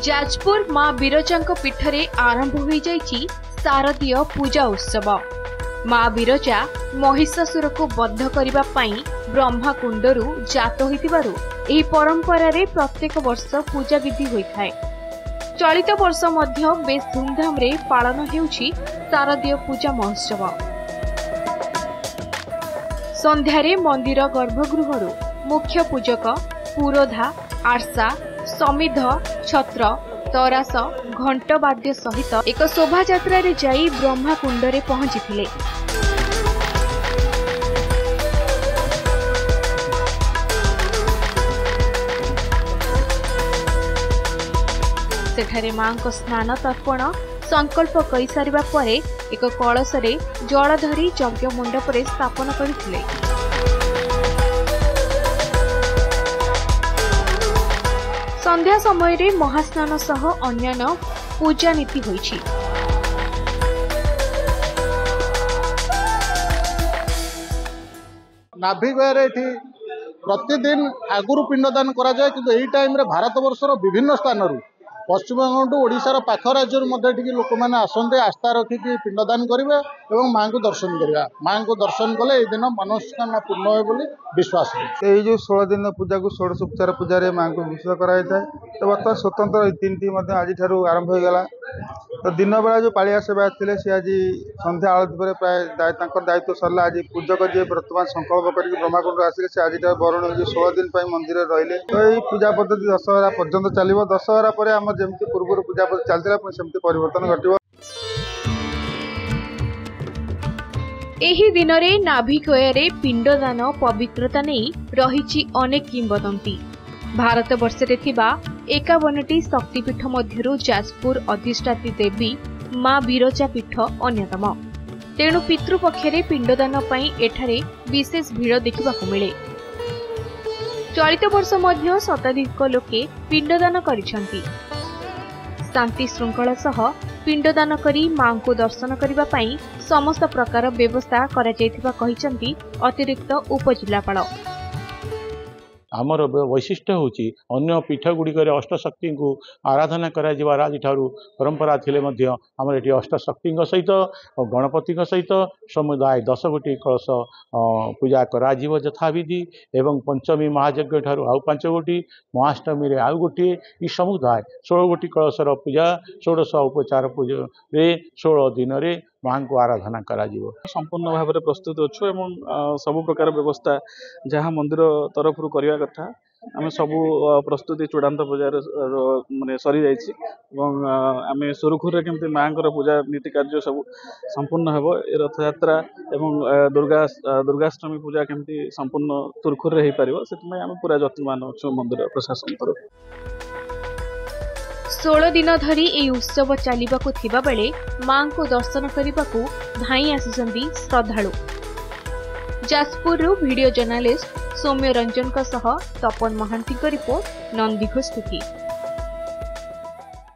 जाजपुर मां बिरजांक पीठरे आरंभ हो जाइछि शारदीय पूजा उत्सव। मां बिरजा महिषासुर को बद्ध करबा पई ब्रह्माकुंडरू जात होइतिबारु एही परंपरा रे प्रत्येक वर्ष पूजा विधि होइथाय। चलित वर्ष मध्य बेस धूमधाम रे पालन हेउछि शारदीय पूजा महोत्सव। संध्यारे मंदिर गर्भगृहरु मुख्य पूजक पुरोधा आर्सा समिध छत्र तरास घंट वाद्य सहित एक शोभा यात्रा रे जाई ब्रह्माकुंड रे पहुंचीथिले। सेठारे मांको स्नान तर्पण संकल्प करि सारिबा परे एक कलश रे जल धरी यज्ञ मंडप रे स्थापन करथिले। संध्या समय रे महास्नान सह अन्यान्य पूजा नीति होइछि। नाभिगयारे एठी प्रतिदिन आगुरु पिंडदान करा जाय, किंतु एही टाइम रे भारत वर्षर विभिन्न स्थान रु पश्चिम बंग ओडिशार पाख राज्य लोक मैंने आसते आस्था रखिकी पिंडदान करेंगे और माँ को दर्शन करवा। माँ को दर्शन कले दिन मनोस्कामना पूर्ण हो बोली विश्वास है। ये जो 16 दिन पूजा को षोडशोपचार पूजा माँ को विश्वास कराई था। तो बर्तमान स्वतंत्र रीतिनीति आज आरंभ हो गला। तो दिन बेला जो पालिया सेवा थे सी आज संध्या आलती पर प्राय दायित्व सरला। आज पूजक जी बर्तमान संकल्प कर ब्रह्माकुंड आसिले से आज बरुण 16 दिन मंदिर रहिले। तो ये पूजा पद्धति दशहरा पर्यंत चलो। दशहरा पर आम जमी पूर्व पूजा चलता सेमती परिवर्तन घटिव। एही दिन रे नाभिगयारे पिंडदान पवित्रता नहीं रहिछि अनेक किंवदंती। भारत वर्ष रे थिबा 51टी शक्तिपीठ मध्यरु जाजपुर अधिष्ठात्री देवी मां बिरजा पीठ अन्यतम। तेणु पितृपक्षरे पिंडदान पई एठारे विशेष भीड़ देखिबाकु मिले। चलित वर्ष मध्य शताधिक लोके पिंडदान करिसंती। शांति श्रृंखला सह पिंडदान करी मां को दर्शन करिबा पई समस्त प्रकार व्यवस्था करा जायथिबा कहिसंती अतिरिक्त उपजिल्लापाल। आमर वैशिष्ट्य होची अन्य पीठ गुड़िक अष्टशक्ति को आराधना करार आज परंपरा थिले मध्य आमर एटी अष्टशक्ति सहित गणपति सहित समुदाय 10 गोटी कलश पूजा करा यथाविधि एवं पंचमी महायज्ञ ठारू आउ 5 गोटी महाअष्टमी रे आउ गोटी ई समुदाय 16 गोटी कलशर पूजा 16 उपचार पूजा रे 16 दिन रे मां को आराधना करा संपूर्ण भाव में प्रस्तुत अच्छु एवं सबु प्रकार व्यवस्था जहाँ मंदिर तरफ करने कथा आम सबू प्रस्तुति चूड़ांत पूजा माने सरी जाइए। आम सुरखुर केमती माँ पूजा नीति कार्य सब संपूर्ण हो रथ यात्रा एवं दुर्गाष्टमी पूजा केमती संपूर्ण सुरखुर हो पार से आम पूरा जत्नवान अच्छु मंदिर प्रशासन तरफ। 16 दिन धरी ए उत्सव चलिबाकु थिबा बेले मां को दर्शन करिबाकु धाई आसिसंती श्रद्धालु। जाजपुरु वीडियो जर्नलिस्ट सौम्य रंजन सह तपन महांती रिपोर्ट नंदीघोष।